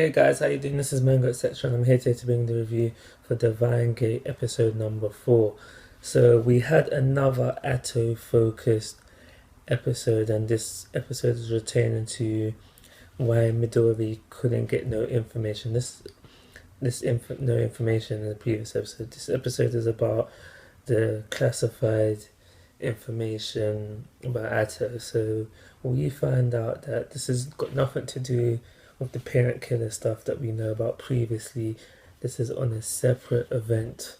Hey guys, how you doing? This is Mango Section. I'm here today to bring the review for Divine Gate episode number 4. So we had another Atto focused episode, and this episode is retaining to why Midori couldn't get no information. No information in the previous episode. This episode is about the classified information about Atto. So we find out that this has got nothing to do with the parent killer stuff that we know about previously. This is on a separate event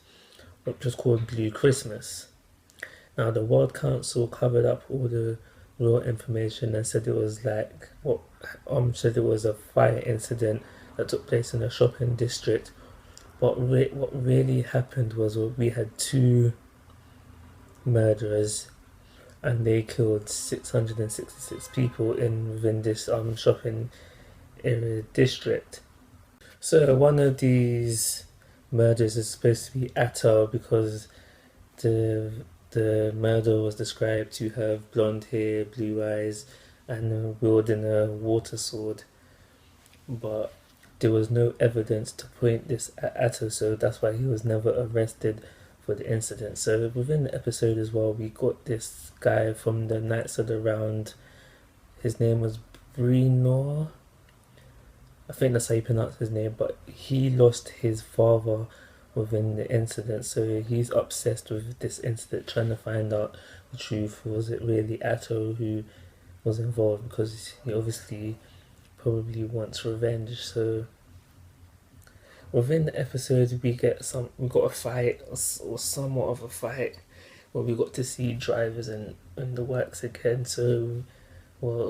which was called Blue Christmas. Now the World Council covered up all the raw information and said it was said it was a fire incident that took place in a shopping district. What really happened was we had two murderers and they killed 666 people within this shopping area district. So one of these murders is supposed to be Atto because the murderer was described to have blonde hair, blue eyes, and wielding a water sword. But there was no evidence to point this at Atto, so that's why he was never arrested for the incident. So within the episode as well, we got this guy from the Knights of the Round. His name was Brenor. I think that's how you pronounce his name, but he lost his father within the incident, so he's obsessed with this incident, trying to find out the truth. Was it really Atto who was involved? Because he obviously probably wants revenge. So within the episode, we got a fight, or somewhat of a fight, where we got to see drivers in the works again. So, well,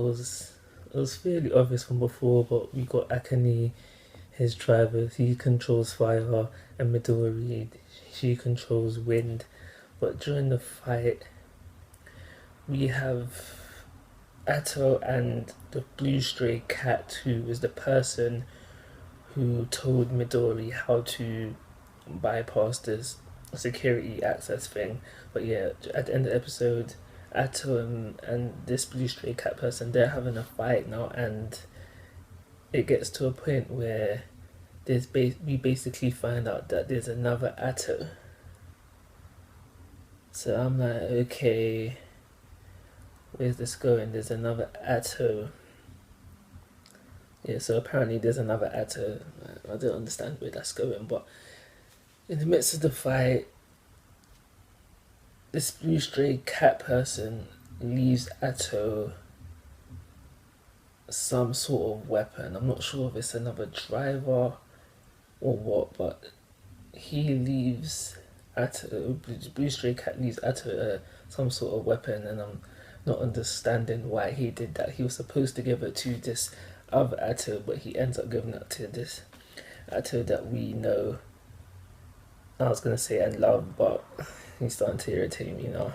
it was fairly obvious from before, but we got Akane, his driver. He controls fire, and Midori, she controls wind. But during the fight, we have Atto and the blue stray cat, who is the person who told Midori how to bypass this security access thing. But yeah, at the end of the episode, Atto and this blue stray cat person, they're having a fight now, and it gets to a point where we basically find out that there's another Atto. So I'm like, okay, where's this going? There's another Atto. Yeah, so apparently there's another Atto. I don't understand where that's going, but in the midst of the fight, this blue stray cat person leaves Atto some sort of weapon. I'm not sure if it's another driver or what, but he leaves Atto, blue stray cat leaves Atto some sort of weapon, and I'm not understanding why he did that. He was supposed to give it to this other Atto, but he ends up giving it to this Atto that we know. I was gonna say and love, but he's starting to irritate me now.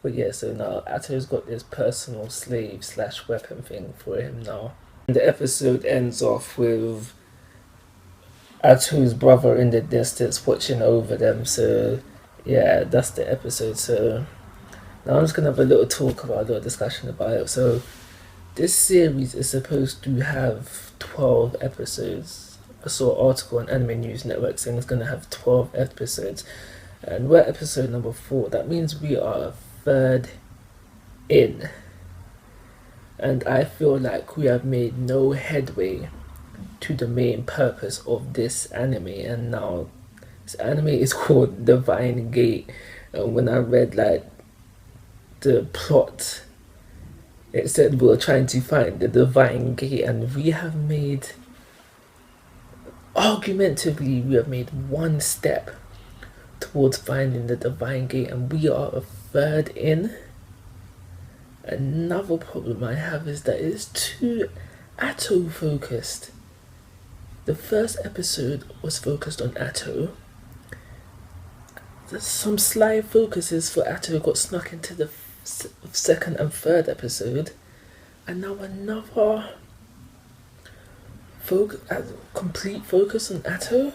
But yeah, so now Atto's got this personal slave / weapon thing for him now. And the episode ends off with Atto's brother in the distance watching over them. So yeah, that's the episode. So now I'm just gonna have a little discussion about it. So this series is supposed to have 12 episodes. I saw an article on Anime News Network saying it's gonna have 12 episodes. And we're episode number 4. That means we are a third in. And I feel like we have made no headway to the main purpose of this anime. And now this anime is called Divine Gate. And when I read the plot, it said we were trying to find the Divine Gate, and we have made one step towards finding the Divine Gate, and we are a third in. Another problem I have is that it's too Atto focused. The first episode was focused on Atto. There's some sly focuses for Atto got snuck into the second and third episode, and now another complete focus on Atto.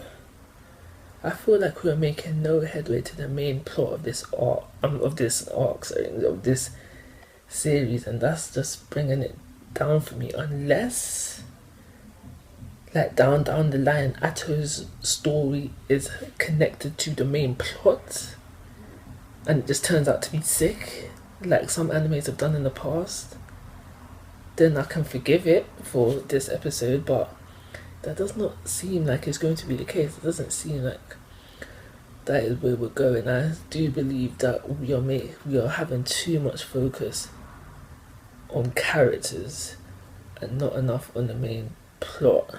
I feel like we're making no headway to the main plot of this series, and that's just bringing it down for me. Unless like down the line, Atto's story is connected to the main plot, and it just turns out to be sick, like some animes have done in the past, then I can forgive it for this episode. But that does not seem like it's going to be the case. It doesn't seem like that is where we're going. I do believe that we are having too much focus on characters and not enough on the main plot.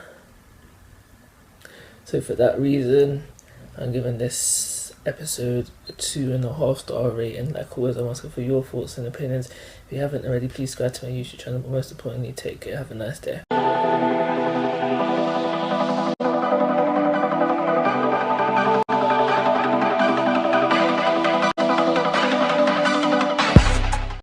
So for that reason, I'm giving this episode a 2.5-star rating. Like always, I'm asking for your thoughts and opinions. If you haven't already, please subscribe to my YouTube channel, but most importantly, take care. Have a nice day.